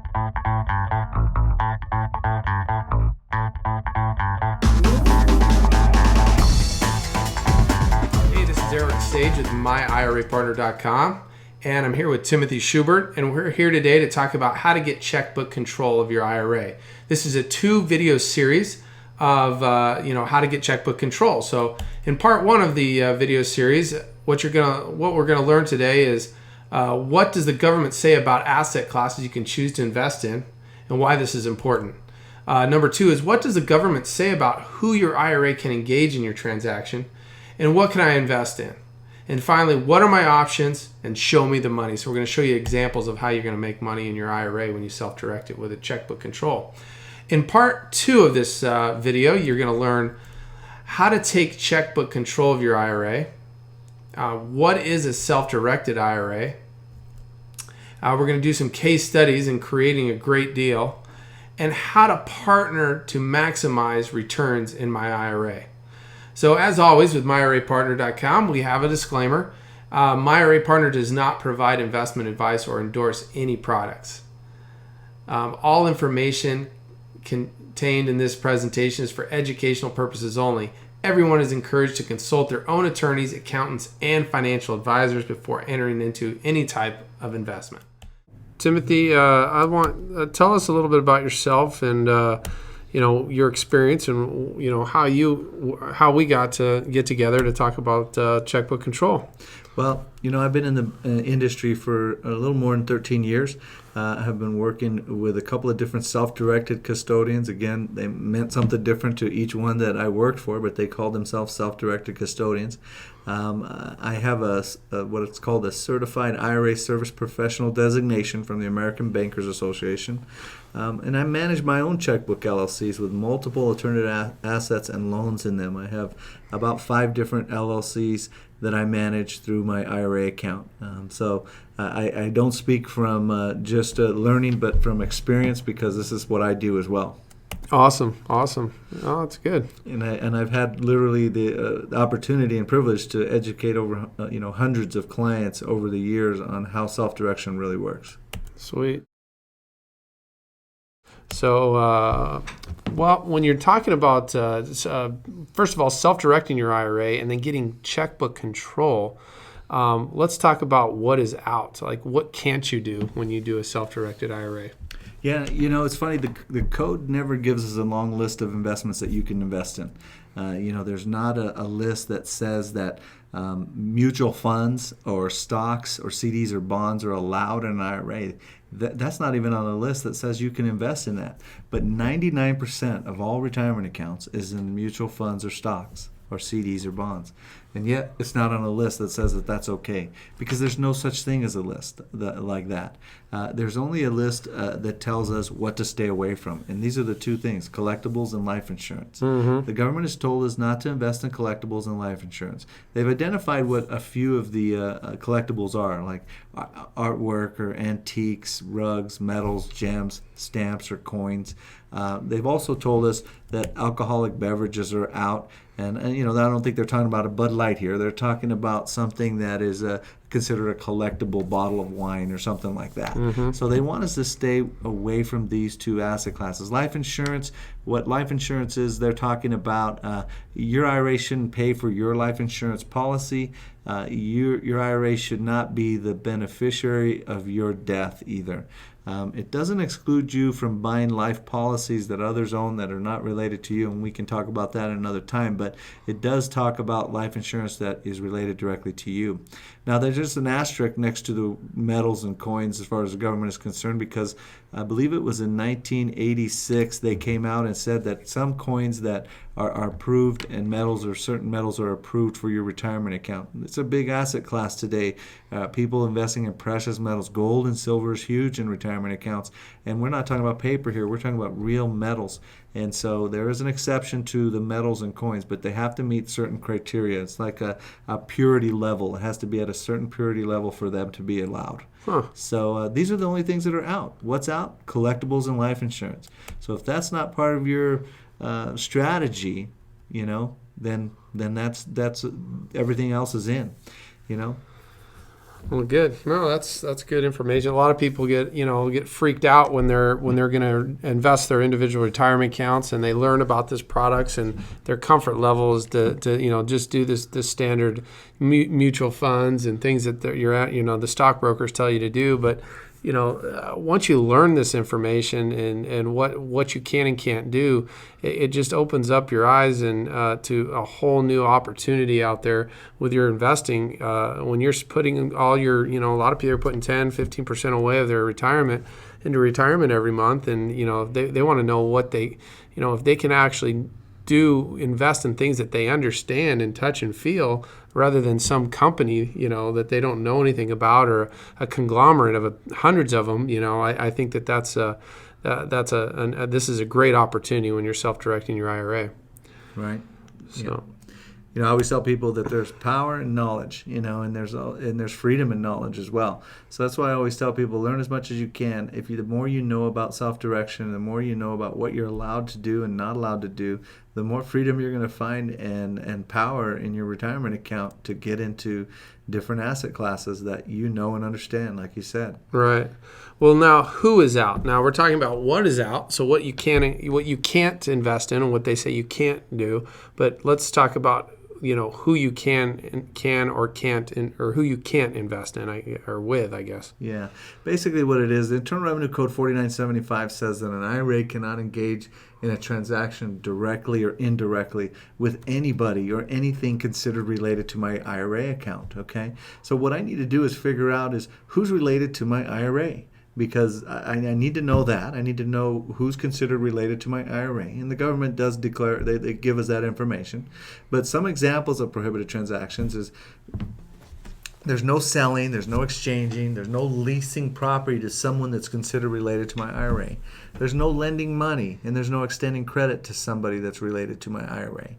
Hey, this is Eric Sage with myirapartner.com, and I'm here with Timothy Schubert, and we're here today to talk about how to get checkbook control of your IRA. This is a 2-video series of how to get checkbook control. So in part 1 of the video series, what we're gonna learn today is what does the government say about asset classes you can choose to invest in, and why this is important. Number 2 is what does the government say about who your IRA can engage in your transaction, and what can I invest in? And finally, what are my options? And show me the money. So we're going to show you examples of how you're going to make money in your IRA when you self-direct it with a checkbook control. In part 2 of this video, you're going to learn how to take checkbook control of your IRA. What is a self-directed IRA? We're going to do some case studies in creating a great deal, and how to partner to maximize returns in my IRA. So as always with myirapartner.com, we have a disclaimer. My IRA Partner does not provide investment advice or endorse any products. All information contained in this presentation is for educational purposes only. Everyone is encouraged to consult their own attorneys, accountants, and financial advisors before entering into any type of investment. Timothy, tell us a little bit about yourself and your experience, and how we got to get together to talk about checkbook control. Well, I've been in the industry for a little more than 13 years. I have been working with a couple of different self-directed custodians. Again, they meant something different to each one that I worked for, but they called themselves self-directed custodians. I have what it's called a Certified IRA Service Professional designation from the American Bankers Association. And I manage my own checkbook LLCs with multiple alternative assets and loans in them. I have about 5 different LLCs that I manage through my IRA account. So I don't speak from just learning, but from experience, because this is what I do as well. Awesome. Oh, that's good. And I've had literally the opportunity and privilege to educate over hundreds of clients over the years on how self-direction really works. Sweet. So, when you're talking about, first of all, self-directing your IRA and then getting checkbook control, let's talk about what is out. Like, what can't you do when you do a self-directed IRA? Yeah, it's funny. The code never gives us a long list of investments that you can invest in. There's not a list that says that mutual funds or stocks or CDs or bonds are allowed in an IRA. That's not even on a list that says you can invest in that. But 99% of all retirement accounts is in mutual funds or stocks or CDs or bonds. And yet it's not on a list that says that that's okay, because there's no such thing as a list like that. There's only a list that tells us what to stay away from. And these are the 2 things, collectibles and life insurance. Mm-hmm. The government has told us not to invest in collectibles and life insurance. They've identified what a few of the collectibles are, like artwork or antiques, rugs, metals, gems, stamps, or coins. They've also told us that alcoholic beverages are out. And I don't think they're talking about a Bud Light here. They're talking about something that is considered a collectible bottle of wine or something like that. Mm-hmm. So they want us to stay away from these 2 asset classes. Life insurance, what life insurance is, they're talking about your IRA shouldn't pay for your life insurance policy. Your IRA should not be the beneficiary of your death either. It doesn't exclude you from buying life policies that others own that are not related to you, and we can talk about that another time, but it does talk about life insurance that is related directly to you. Now, there's just an asterisk next to the metals and coins as far as the government is concerned, because I believe it was in 1986 they came out and said that some coins that are approved and certain metals are approved for your retirement account. It's a big asset class today. People investing in precious metals. Gold and silver is huge in retirement accounts. And we're not talking about paper here. We're talking about real metals. And so there is an exception to the metals and coins, but they have to meet certain criteria. It's like a purity level. It has to be at a certain purity level for them to be allowed. Huh. So these are the only things that are out. What's out? Collectibles and life insurance. So if that's not part of your strategy, then that's everything else is in, Well, good. No, that's good information. A lot of people get freaked out when they're going to invest their individual retirement accounts, and they learn about this products, and their comfort level is to just do this standard mutual funds and things that you're at. The stockbrokers tell you to do, but once you learn this information and what you can and can't do, it just opens up your eyes and to a whole new opportunity out there with your investing. When you're putting all your, a lot of people are putting 10-15% away of their retirement into retirement every month, and they want to know what they, if they can actually invest in things that they understand and touch and feel, rather than some company that they don't know anything about, or a conglomerate of hundreds of them. I think this is a great opportunity when you're self-directing your IRA. Right. So. I always tell people that there's power in knowledge, and there's freedom in knowledge as well. So that's why I always tell people, learn as much as you can. The more you know about self-direction, the more you know about what you're allowed to do and not allowed to do, the more freedom you're going to find and power in your retirement account to get into different asset classes that you know and understand, like you said. Right. Well, now who is out? Now we're talking about what is out, so what you can't invest in and what they say you can't do. But let's talk about who you can or can't, or who you can't invest in or with, I guess. Yeah. Basically what it is, the Internal Revenue Code 4975 says that an IRA cannot engage in a transaction directly or indirectly with anybody or anything considered related to my IRA account, okay? So what I need to do is figure out is who's related to my IRA, because I need to know that. I need to know who's considered related to my IRA. And the government does declare, they give us that information. But some examples of prohibited transactions is there's no selling, there's no exchanging, there's no leasing property to someone that's considered related to my IRA. There's no lending money, and there's no extending credit to somebody that's related to my IRA.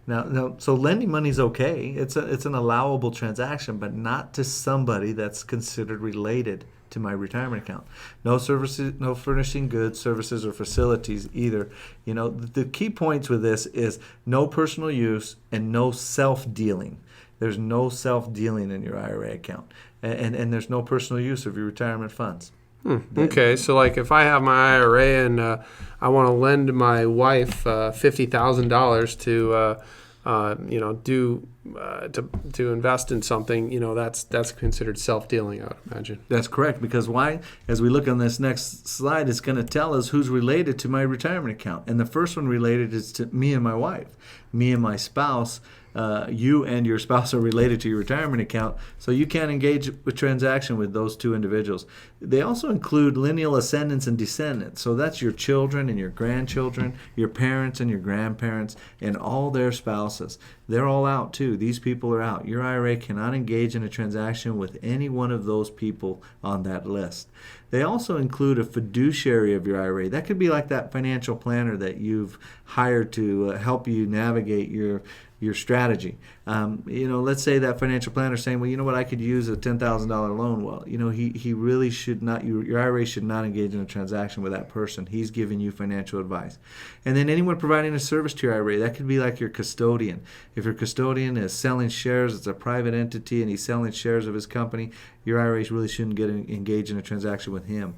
Now, so lending money is okay. It's an allowable transaction, but not to somebody that's considered related to my retirement account. No services, no furnishing goods, services, or facilities either. The key points with this is no personal use and no self-dealing. There's no self-dealing in your IRA account, and there's no personal use of your retirement funds. Okay, so like if I have my IRA and I want to lend my wife $50,000 to invest in something, that's considered self-dealing, I would imagine. That's correct, because why? As we look on this next slide, it's going to tell us who's related to my retirement account, and the first one related is to me and my wife, me and my spouse. You and your spouse are related to your retirement account, so you can't engage a transaction with those two individuals. They also include lineal ascendants and descendants, so that's your children and your grandchildren, your parents and your grandparents, and all their spouses. They're all out too. These people are out. Your IRA cannot engage in a transaction with any one of those people on that list. They also include a fiduciary of your IRA. That could be like that financial planner that you've hired to help you navigate your strategy. Let's say that financial planner is saying, well, you know what, I could use a $10,000 loan. Well, he really should not, your IRA should not engage in a transaction with that person. He's giving you financial advice. And then anyone providing a service to your IRA, that could be like your custodian. If your custodian is selling shares, it's a private entity, and he's selling shares of his company, your IRA really shouldn't get engaged in a transaction with him.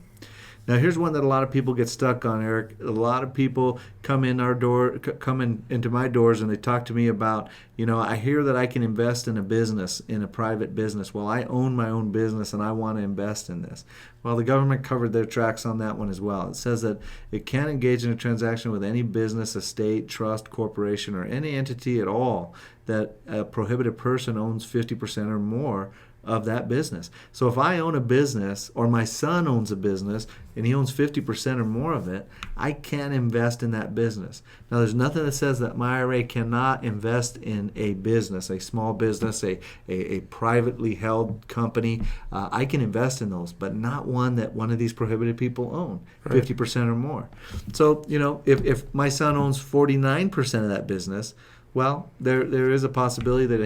Now, here's one that a lot of people get stuck on, Eric. A lot of people come into my doors, and they talk to me about, I hear that I can invest in a business, in a private business. Well, I own my own business, and I want to invest in this. Well, the government covered their tracks on that one as well. It says that it can't engage in a transaction with any business, estate, trust, corporation, or any entity at all that a prohibited person owns 50% or more of that business. So if I own a business, or my son owns a business and he owns 50% or more of it, I can't invest in that business. Now, there's nothing that says that my IRA cannot invest in a business, a small business, a privately held company. I can invest in those, but not one that one of these prohibited people own, 50% or more. So, if my son owns 49% of that business, well, there is a possibility that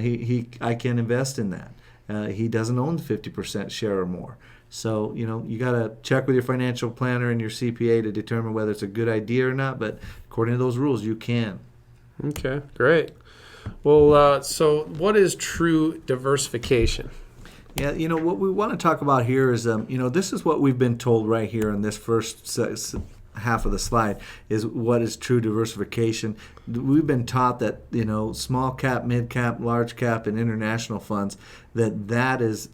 I can invest in that. He doesn't own the 50% share or more. So, you got to check with your financial planner and your CPA to determine whether it's a good idea or not. But according to those rules, you can. Okay, great. Well, so what is true diversification? Yeah, what we want to talk about here is, this is what we've been told right here in this first half of the slide is what is true diversification. We've been taught that, small cap, mid cap, large cap, and international funds, that is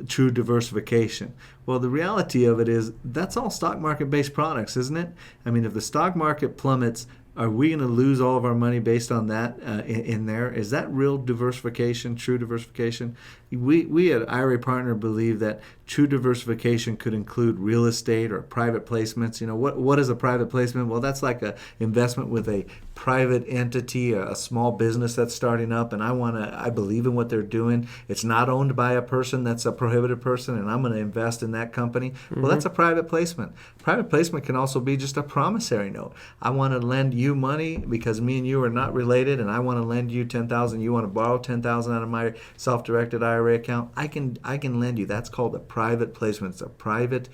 true diversification. Well, the reality of it is that's all stock market based products, isn't it? I mean, if the stock market plummets, are we going to lose all of our money based on that in there? Is that real diversification, true diversification? We at IRA Partner believe that true diversification could include real estate or private placements. What is a private placement? Well, that's like a investment with a private entity, a small business that's starting up, and I believe in what they're doing. It's not owned by a person that's a prohibited person, and I'm going to invest in that company. Mm-hmm. Well, that's a private placement. Private placement can also be just a promissory note. I want to lend you money because me and you are not related, and I want to lend you $10,000. You want to borrow $10,000 out of my self-directed IRA account. I can lend you. That's called a private placement. It's a private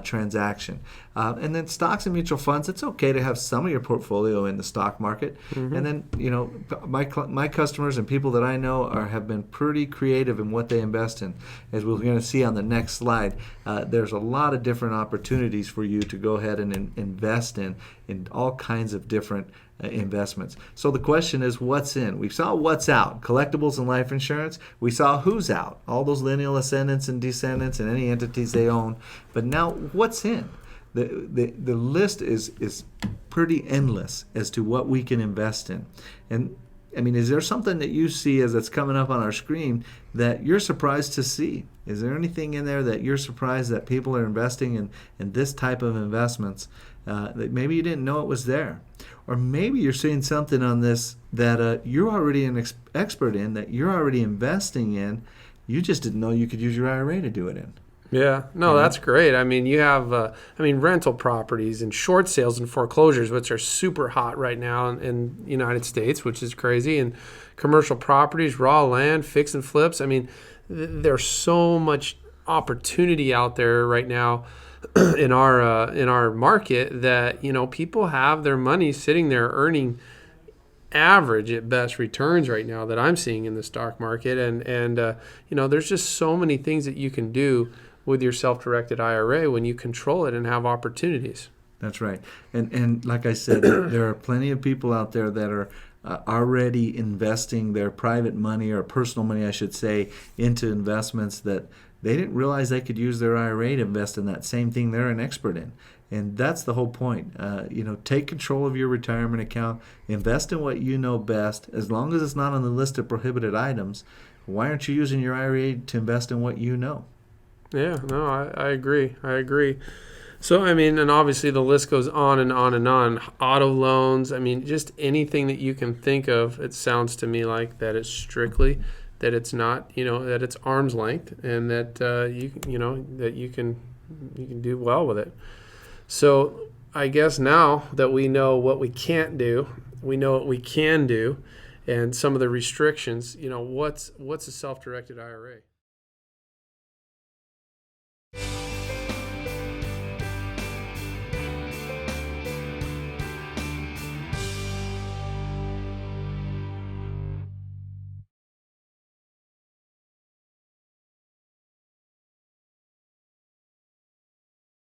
transaction. And then stocks and mutual funds. It's okay to have some of your portfolio in the stock market. Mm-hmm. And then my customers and people that I know have been pretty creative in what they invest in. As we're going to see on the next slide, there's a lot of different opportunities for you to go ahead and invest in all kinds of different investments. So the question is, what's in? We saw what's out, collectibles and life insurance. We saw who's out, all those lineal ascendants and descendants and any entities they own. But now what's in? The list is pretty endless as to what we can invest in. And I mean, is there something that you see as it's coming up on our screen that you're surprised to see? Is there anything in there that you're surprised that people are investing in this type of investments that maybe you didn't know it was there? Or maybe you're seeing something on this that you're already an expert in, that you're already investing in. You just didn't know you could use your IRA to do it in. Yeah, no, that's great. I mean, you have, rental properties and short sales and foreclosures, which are super hot right now in the United States, which is crazy. And commercial properties, raw land, fix and flips. I mean, there's so much opportunity out there right now in our market that, people have their money sitting there earning average at best returns right now that I'm seeing in the stock market. And there's just so many things that you can do with your self-directed IRA when you control it and have opportunities. That's right. And like I said, there are plenty of people out there that are already investing their private money, or personal money, I should say, into investments that they didn't realize they could use their IRA to invest in that same thing they're an expert in. And that's the whole point. Take control of your retirement account, invest in what you know best. As long as it's not on the list of prohibited items, why aren't you using your IRA to invest in what you know? Yeah, no, I agree. So, and obviously the list goes on and on and on. Auto loans, just anything that you can think of. It sounds to me like that it's strictly, that it's not, that it's arm's length, and that that you can do well with it. So I guess now that we know what we can't do, we know what we can do, and some of the restrictions. What's a self-directed IRA?